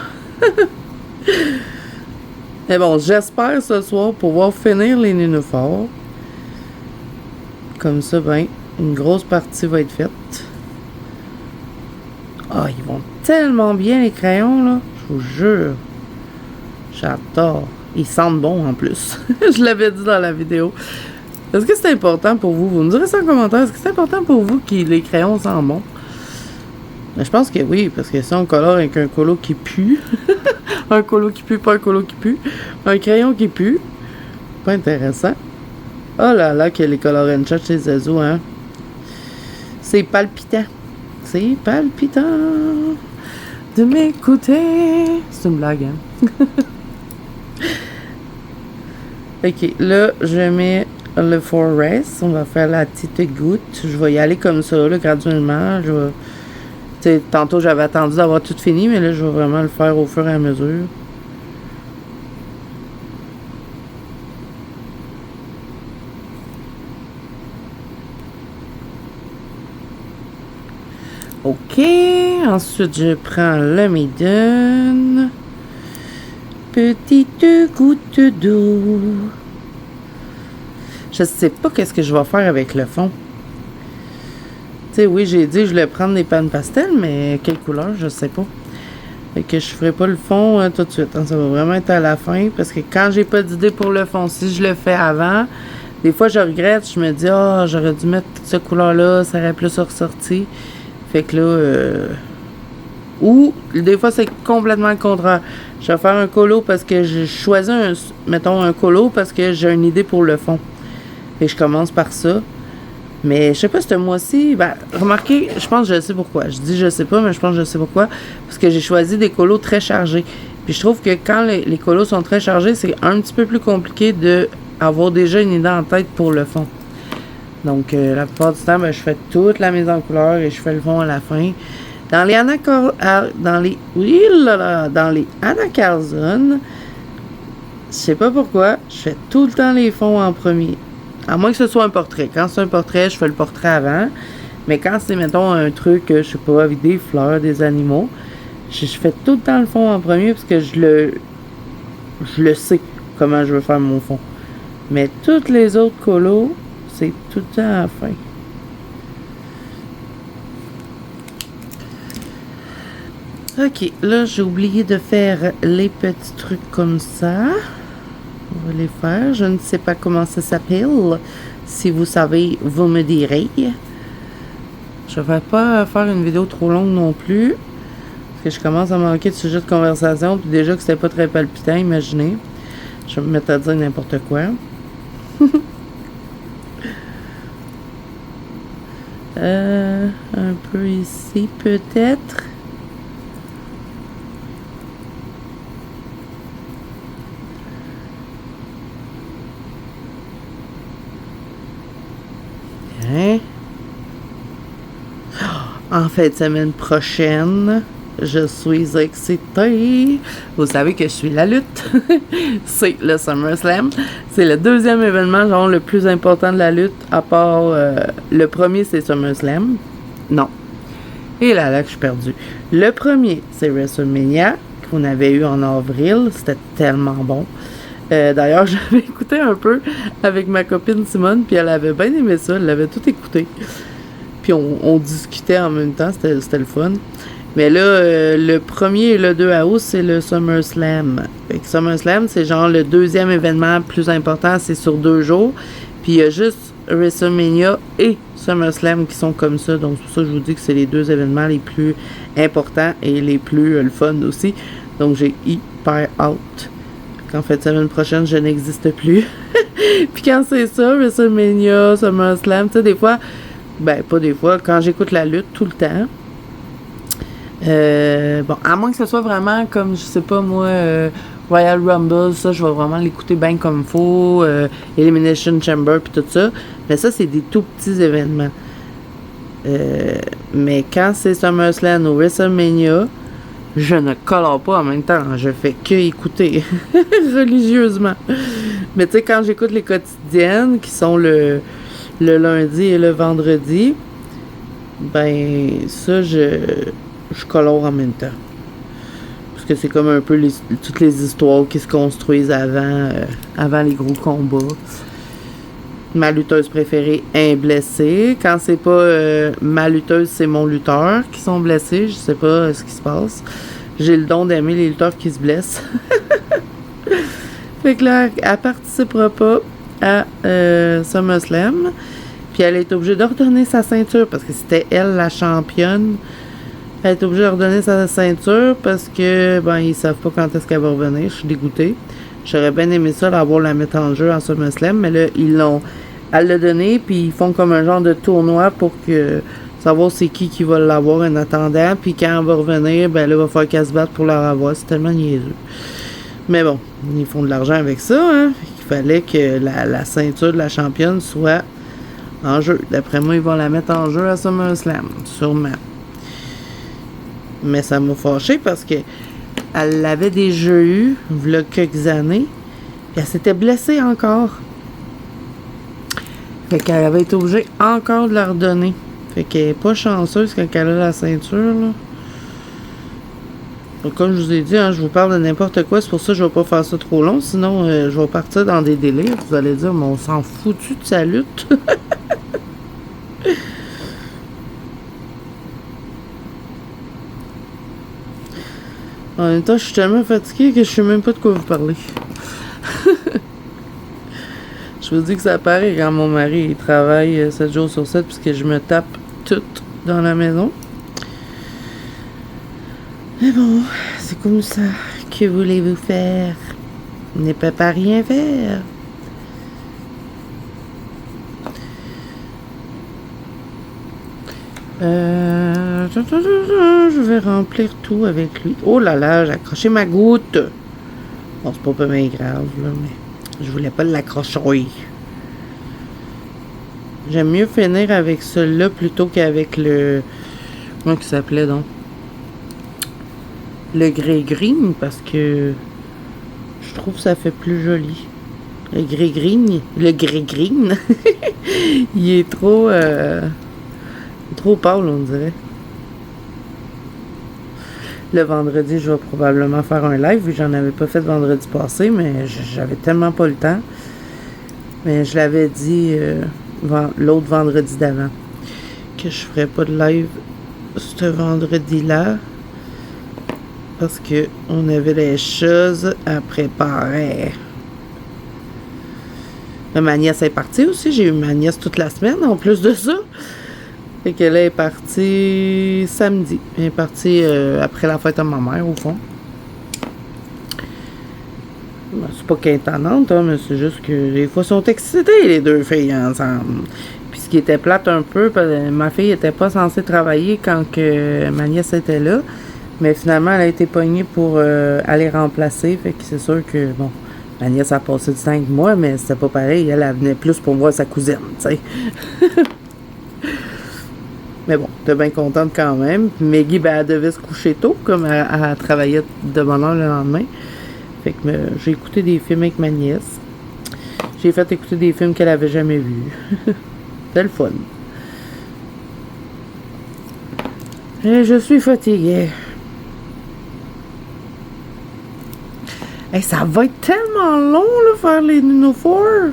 Mais bon, j'espère ce soir pouvoir finir les nénuphars. Comme ça, ben, une grosse partie va être faite. Ah, ils vont tellement bien, les crayons, là. Je vous jure. J'adore. Ils sentent bon, en plus. Je l'avais dit dans la vidéo. Est-ce que c'est important pour vous? Vous me direz ça en commentaire. Est-ce que c'est important pour vous que les crayons sentent bon? Mais je pense que oui, parce que si on colore avec un colo qui pue, un colo qui pue, pas un colo qui pue, un crayon qui pue, pas intéressant. Oh là là, que les color and shot chez Zazu, hein. C'est palpitant. C'est palpitant de m'écouter. C'est une blague, hein. Ok, là, je mets le forest. On va faire la petite goutte. Je vais y aller comme ça, là, graduellement. Je vais... T'sais, tantôt, j'avais attendu d'avoir tout fini, mais là, je vais vraiment le faire au fur et à mesure. Ok, ensuite, je prends le Maiden. Petite goutte d'eau. Je sais pas qu'est-ce que je vais faire avec le fond. Tu sais, oui, j'ai dit que je voulais prendre des pannes pastel, mais quelle couleur, je sais pas. Fait que je ferai pas le fond tout de suite. Hein, ça va vraiment être à la fin, parce que quand j'ai pas d'idée pour le fond, si je le fais avant, des fois je regrette, je me dis, ah, j'aurais dû mettre cette couleur-là, ça aurait plus ressorti. Fait que là, ou des fois c'est complètement le contraire. Je vais faire un colo parce que je choisis mettons un colo parce que j'ai une idée pour le fond. Fait que je commence par ça. Mais je sais pas, ce mois-ci, ben, remarquez, je pense que je sais pourquoi. Je dis je sais pas, mais je pense que je sais pourquoi. Parce que j'ai choisi des colos très chargés. Puis je trouve que quand les colos sont très chargés, c'est un petit peu plus compliqué d'avoir déjà une idée en tête pour le fond. Donc, la plupart du temps, ben, je fais toute la mise en couleur et je fais le fond à la fin. Dans les anacarzones, je sais pas pourquoi, je fais tout le temps les fonds en premier. À moins que ce soit un portrait. Quand c'est un portrait, je fais le portrait avant. Mais quand c'est, mettons, un truc, je sais pas, avec des fleurs, des animaux, je fais tout le temps le fond en premier parce que je le sais comment je veux faire mon fond. Mais toutes les autres colos, c'est tout le temps à la fin. Ok, là, j'ai oublié de faire les petits trucs comme ça. On va les faire. Je ne sais pas comment ça s'appelle. Si vous savez, vous me direz. Je vais pas faire une vidéo trop longue non plus. Parce que je commence à manquer de sujet de conversation. Puis déjà que c'était pas très palpitant, imaginez. Je vais me mettre à dire n'importe quoi. Un peu ici, peut-être. En fait, semaine prochaine, je suis excitée. Vous savez que je suis la lutte. C'est le SummerSlam. C'est le deuxième événement, genre, le plus important de la lutte, à part le premier, c'est SummerSlam. Non. Et là, que je suis perdue. Le premier, c'est WrestleMania, qu'on avait eu en avril. C'était tellement bon. D'ailleurs, j'avais écouté un peu avec ma copine Simone, puis elle avait bien aimé ça. Elle l'avait tout écouté. Puis on discutait en même temps. C'était le fun. Mais là, le 1er et le 2 août, c'est le SummerSlam. Fait que SummerSlam, c'est genre le deuxième événement plus important. C'est sur 2 jours. Puis il y a juste WrestleMania et SummerSlam qui sont comme ça. Donc, c'est pour ça que je vous dis que c'est les 2 événements les plus importants et les plus le fun aussi. Donc, j'ai hyper hâte qu'en fait, semaine prochaine, je n'existe plus. Puis quand c'est ça, WrestleMania, SummerSlam, tu sais, des fois, ben, pas des fois, quand j'écoute la lutte tout le temps, bon, à moins que ce soit vraiment comme, je sais pas moi, Royal Rumble, ça, je vais vraiment l'écouter bien comme il faut, Elimination Chamber, puis tout ça. Mais ça, c'est des tout petits événements. Mais quand c'est SummerSlam ou WrestleMania, je ne colore pas en même temps. Je fais que écouter religieusement. Mais tu sais, quand j'écoute les quotidiennes, qui sont le lundi et le vendredi, ben, ça, je colore en même temps. Parce que c'est comme un peu toutes les histoires qui se construisent avant les gros combats. Ma lutteuse préférée est blessée. Quand c'est pas ma lutteuse, c'est mon lutteur qui sont blessés. Je sais pas ce qui se passe. J'ai le don d'aimer les lutteurs qui se blessent. Fait que là, elle participera pas à SummerSlam. Puis elle est obligée de redonner sa ceinture parce que c'était elle la championne. Elle est obligée de redonner sa ceinture parce que ben ils savent pas quand est-ce qu'elle va revenir. Je suis dégoûtée. J'aurais bien aimé ça, d'avoir la mettre en jeu en SummerSlam, mais là, elle l'a donné, puis ils font comme un genre de tournoi pour que savoir c'est qui va l'avoir en attendant, puis quand elle va revenir, ben là, il va falloir qu'elle se batte pour la revoir. C'est tellement niaiseux. Mais bon, ils font de l'argent avec ça, hein. Il fallait que la ceinture de la championne soit en jeu. D'après moi, ils vont la mettre en jeu à SummerSlam, sûrement. Mais ça m'a fâché parce que elle l'avait déjà eu, il y a quelques années, et elle s'était blessée encore. Fait qu'elle avait été obligée encore de la redonner. Fait qu'elle est pas chanceuse quand elle a la ceinture, là. Donc, comme je vous ai dit, hein, je vous parle de n'importe quoi, c'est pour ça que je vais pas faire ça trop long, sinon je vais partir dans des délires. Vous allez dire, mais on s'en foutu de sa lutte. En même temps, je suis tellement fatiguée que je sais même pas de quoi vous parler. Je vous dis que ça paraît quand mon mari il travaille 7 jours sur 7 puisque je me tape tout dans la maison. Mais bon, c'est comme ça. Que voulez-vous faire? On ne peut pas rien faire. Je vais remplir tout avec lui. Oh là là, j'ai accroché ma goutte. Bon, c'est pas bien grave, là, mais je voulais pas l'accrocher. J'aime mieux finir avec celui-là plutôt qu'avec le... Comment il s'appelait donc? Le grey-green, parce que je trouve que ça fait plus joli. Le grey-green, il est trop pâle, on dirait. Le vendredi, je vais probablement faire un live, vu que j'en avais pas fait vendredi passé, mais j'avais tellement pas le temps. Mais je l'avais dit l'autre vendredi d'avant, que je ferais pas de live ce vendredi-là, parce que on avait des choses à préparer. Ma nièce est partie aussi, j'ai eu ma nièce toute la semaine, en plus de ça. Fait qu'elle est partie samedi. Elle est partie après la fête à ma mère, au fond. Ben, c'est pas qu'elle est étonnante, hein, mais c'est juste que des fois, sont excitées, les deux filles, ensemble. Puis ce qui était plate un peu, ma fille était pas censée travailler quand que ma nièce était là. Mais finalement, elle a été pognée pour aller remplacer. Fait que c'est sûr que, bon, ma nièce a passé du temps avec moi, mais c'était pas pareil. Elle venait plus pour voir sa cousine, tu sais. Mais bon, t'es bien contente quand même. Puis Maggie, ben, elle devait se coucher tôt, comme elle travaillait de bonne heure le lendemain. Fait que j'ai écouté des films avec ma nièce. J'ai fait écouter des films qu'elle avait jamais vus. C'était le fun. Et je suis fatiguée. Hey, ça va être tellement long, là, faire les Nunophores.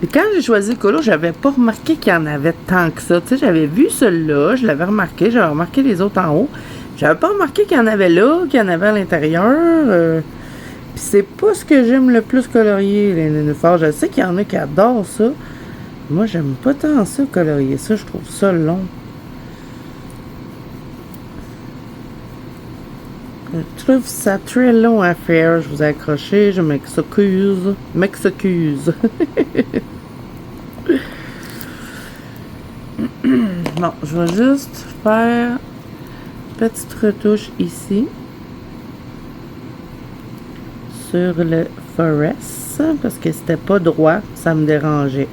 Et quand j'ai choisi le colo, j'avais pas remarqué qu'il y en avait tant que ça. Tu sais, j'avais vu celui-là, je l'avais remarqué, j'avais remarqué les autres en haut. J'avais pas remarqué qu'il y en avait là, qu'il y en avait à l'intérieur. Puis c'est pas ce que j'aime le plus colorier, les nénuphars. Je sais qu'il y en a qui adorent ça. Moi, j'aime pas tant ça, colorier ça. Je trouve ça long. Je trouve ça très long à faire. Je vous ai accroché. Je m'excuse. Bon, je vais juste faire une petite retouche ici. Sur le Forest. Parce que c'était pas droit. Ça me dérangeait.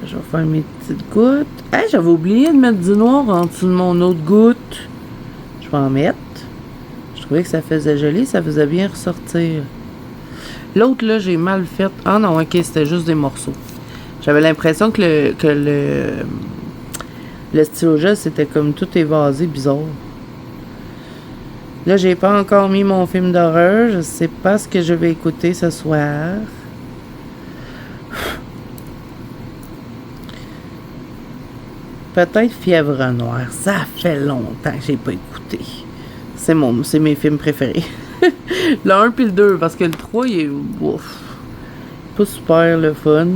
Je vais faire mes petites gouttes. Hey, j'avais oublié de mettre du noir en dessous de mon autre goutte. Je vais en mettre. Je trouvais que ça faisait joli, ça faisait bien ressortir. L'autre, là, j'ai mal fait. Ah non, ok, c'était juste des morceaux. J'avais l'impression que le stylo gel, c'était comme tout évasé, bizarre. Là, j'ai pas encore mis mon film d'horreur. Je sais pas ce que je vais écouter ce soir. Peut-être Fièvre Noire. Ça fait longtemps que j'ai pas écouté. C'est mes films préférés. Le 1 puis le 2, parce que le 3, il est ouf, pas super le fun.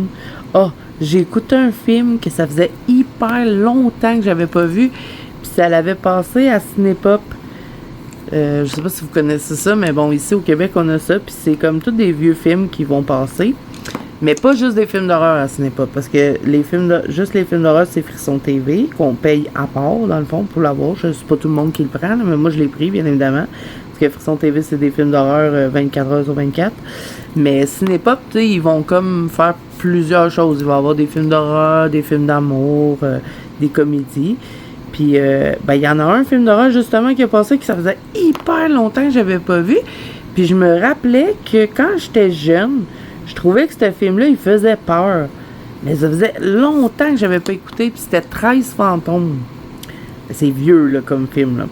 Ah, j'ai écouté un film que ça faisait hyper longtemps que j'avais pas vu. Puis ça l'avait passé à Cinépop. Je sais pas si vous connaissez ça, mais bon, ici au Québec, on a ça. Puis c'est comme tous des vieux films qui vont passer. Mais pas juste des films d'horreur à Cinépop, parce que juste les films d'horreur, c'est Frisson TV, qu'on paye à part, dans le fond, pour l'avoir. Je sais pas tout le monde qui le prend, là, mais moi, je l'ai pris, bien évidemment. Parce que Frisson TV, c'est des films d'horreur 24 heures sur 24. Mais Cinépop, tu sais, ils vont comme faire plusieurs choses. Il va y avoir des films d'horreur, des films d'amour, des comédies. Puis, il y en a un film d'horreur, justement, qui a passé, que ça faisait hyper longtemps que j'avais pas vu. Puis, je me rappelais que quand j'étais jeune, je trouvais que ce film-là, il faisait peur. Mais ça faisait longtemps que j'avais pas écouté, puis c'était 13 fantômes. C'est vieux, là, comme film, là.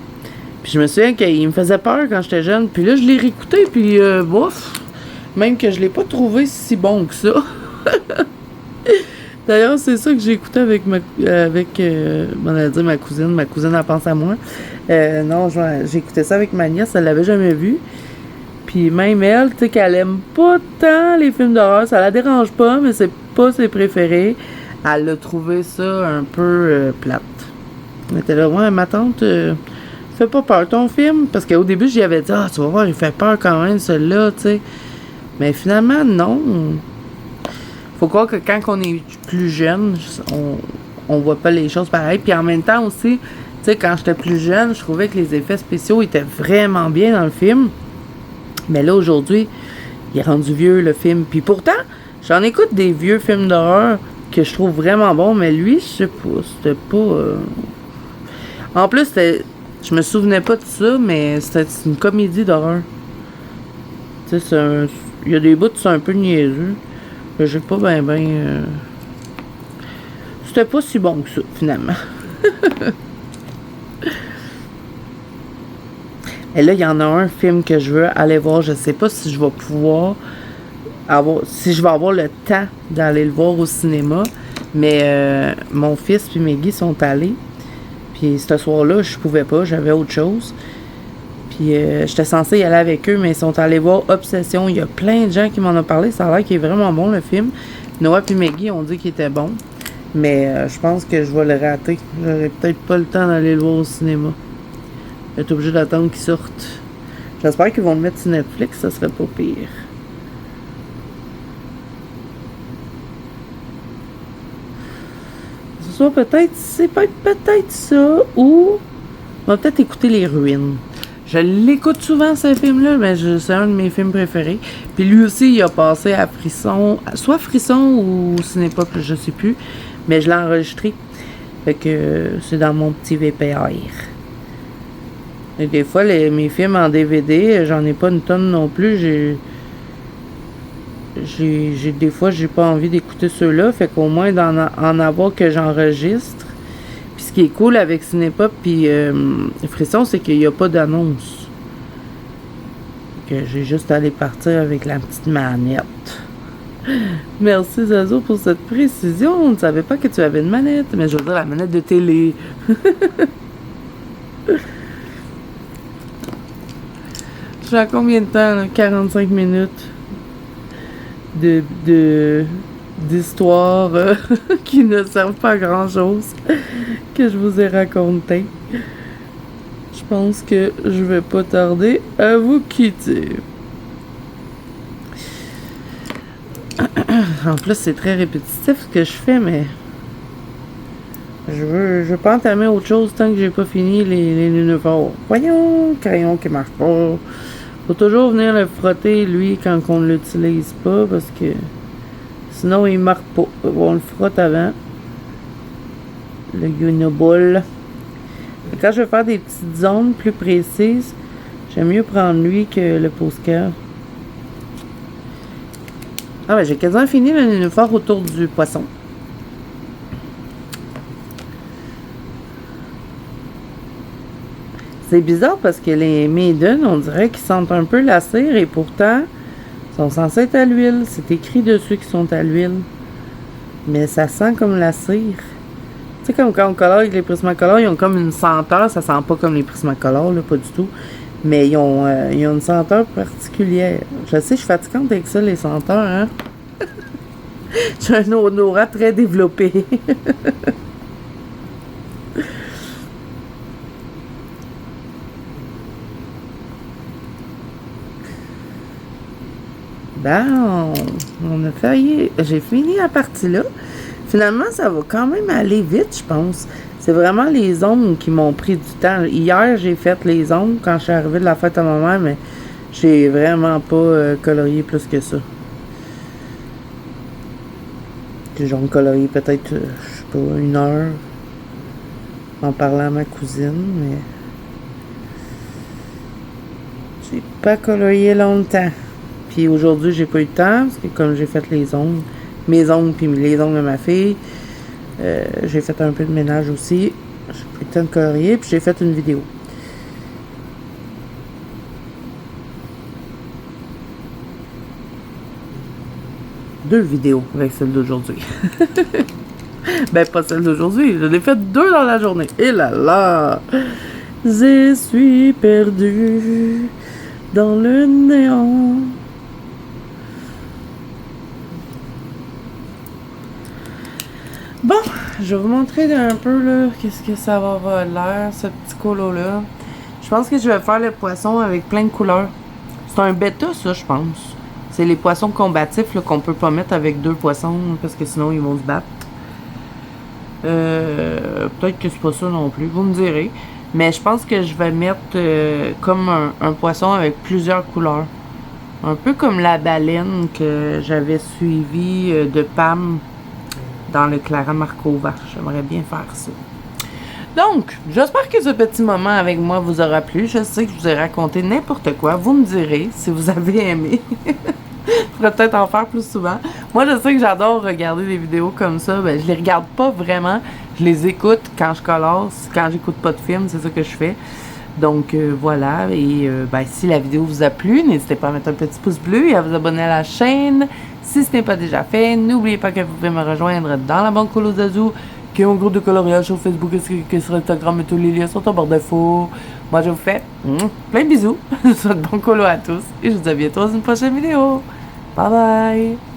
Puis je me souviens qu'il me faisait peur quand j'étais jeune. Puis là, je l'ai réécouté, puis bof, même que je l'ai pas trouvé si bon que ça. D'ailleurs, c'est ça que j'ai écouté avec ma cousine. Ma cousine, elle pense à moi. Non, j'ai écouté ça avec ma nièce, elle l'avait jamais vu. Puis même elle, tu sais, qu'elle aime pas tant les films d'horreur. Ça la dérange pas, mais c'est pas ses préférés. Elle a trouvé ça un peu plate. Elle était là, ouais, ma tante, fait pas peur ton film. Parce qu'au début, j'y avais dit, ah, tu vas voir, il fait peur quand même, celui-là, tu sais. Mais finalement, non. Faut croire que quand on est plus jeune, on voit pas les choses pareilles. Puis en même temps aussi, tu sais, quand j'étais plus jeune, je trouvais que les effets spéciaux étaient vraiment bien dans le film. Mais là, aujourd'hui, il est rendu vieux, le film. Puis pourtant, j'en écoute des vieux films d'horreur que je trouve vraiment bons, mais lui, je sais pas, c'était pas... En plus, je me souvenais pas de ça, mais c'était une comédie d'horreur. Tu sais, il y a des bouts, c'est un peu niaiseux. Mais j'ai pas c'était pas si bon que ça, finalement. Et là, il y en a un film que je veux aller voir. Je sais pas si je vais pouvoir si je vais avoir le temps d'aller le voir au cinéma. Mais mon fils et Maggie sont allés. Puis ce soir-là, je pouvais pas. J'avais autre chose. Puis j'étais censée y aller avec eux, mais ils sont allés voir Obsession. Il y a plein de gens qui m'en ont parlé. Ça a l'air qu'il est vraiment bon, le film. Noah et Maggie ont dit qu'il était bon. Mais je pense que je vais le rater. J'aurai peut-être pas le temps d'aller le voir au cinéma. Je vais être obligé d'attendre qu'ils sortent. J'espère qu'ils vont le mettre sur Netflix, ça serait pas pire. Ce soit c'est peut-être ça, ou on va peut-être écouter Les Ruines. Je l'écoute souvent, ce film-là, mais c'est un de mes films préférés. Puis lui aussi, il a passé à Frisson, soit Frisson ou Cinépop, je sais plus. Mais je l'ai enregistré. Fait que c'est dans mon petit VPR. Et des fois, mes films en DVD, j'en ai pas une tonne non plus. Des fois, j'ai pas envie d'écouter ceux-là. Fait qu'au moins en avoir que j'enregistre. Puis ce qui est cool avec Cinépop puis Frisson, c'est qu'il n'y a pas d'annonce. Que j'ai juste à aller partir avec la petite manette. Merci Zazo pour cette précision. On ne savait pas que tu avais une manette, mais je veux dire la manette de télé. Je suis à combien de temps, là? 45 minutes d'histoires qui ne servent pas à grand chose que je vous ai raconté. Je pense que je vais pas tarder à vous quitter. En plus, c'est très répétitif ce que je fais, mais je veux pas entamer autre chose tant que j'ai pas fini les nénuphars. Voyons, crayon qui marche pas. Faut toujours venir le frotter, lui, quand on ne l'utilise pas, parce que sinon, il marque pas. On le frotte avant. Le Uniball. Quand je veux faire des petites zones plus précises, j'aime mieux prendre lui que le Posca. Ah ben j'ai quasiment fini le nénuphar autour du poisson. C'est bizarre parce que les Maiden, on dirait qu'ils sentent un peu la cire et pourtant, ils sont censés être à l'huile. C'est écrit dessus qu'ils sont à l'huile. Mais ça sent comme la cire. Tu sais, comme quand on colore avec les Prismacolor, ils ont comme une senteur. Ça sent pas comme les Prismacolor, là, pas du tout. Mais ils ont une senteur particulière. Je sais, je suis fatigante avec ça, les senteurs, hein. J'ai un odorat très développé. Bon, on a failli. J'ai fini la partie là. Finalement, ça va quand même aller vite, je pense. C'est vraiment les ongles qui m'ont pris du temps. Hier, j'ai fait les ongles quand je suis arrivée de la fête à ma mère, mais j'ai vraiment pas colorié plus que ça. J'ai genre colorié peut-être, je sais pas, 1 heure en parlant à ma cousine, mais j'ai pas colorié longtemps. Puis aujourd'hui, j'ai pas eu de temps, parce que comme j'ai fait les ongles, mes ongles puis les ongles de ma fille, j'ai fait un peu de ménage aussi. J'ai pris le temps de colorier, puis j'ai fait une vidéo. Deux vidéos avec celle d'aujourd'hui. Ben, pas celle d'aujourd'hui. Je l'ai fait 2 dans la journée. Et là là! Je suis perdu dans le néant. Bon, je vais vous montrer un peu là qu'est-ce que ça va avoir l'air, ce petit colo-là. Je pense que je vais faire le poisson avec plein de couleurs. C'est un bêta, ça, je pense. C'est les poissons combatifs là, qu'on peut pas mettre avec 2 poissons parce que sinon ils vont se battre. Peut-être que c'est pas ça non plus, vous me direz. Mais je pense que je vais mettre comme un poisson avec plusieurs couleurs. Un peu comme la baleine que j'avais suivie de Pam dans le Clara Markova. J'aimerais bien faire ça. Donc, j'espère que ce petit moment avec moi vous aura plu. Je sais que je vous ai raconté n'importe quoi. Vous me direz si vous avez aimé. Je pourrais peut-être en faire plus souvent. Moi, je sais que j'adore regarder des vidéos comme ça. Ben, je les regarde pas vraiment. Je les écoute quand je colore. Quand j'écoute pas de film, c'est ça que je fais. Donc, voilà. Et ben, si la vidéo vous a plu, n'hésitez pas à mettre un petit pouce bleu et à vous abonner à la chaîne. Si ce n'est pas déjà fait, n'oubliez pas que vous pouvez me rejoindre dans la banque Colo Zazu, qui est un groupe de coloriage sur Facebook et sur Instagram et tous les liens sont en barre d'infos. Moi, je vous fais plein de bisous. Je vous souhaite bon colo à tous et je vous dis à bientôt dans une prochaine vidéo. Bye bye!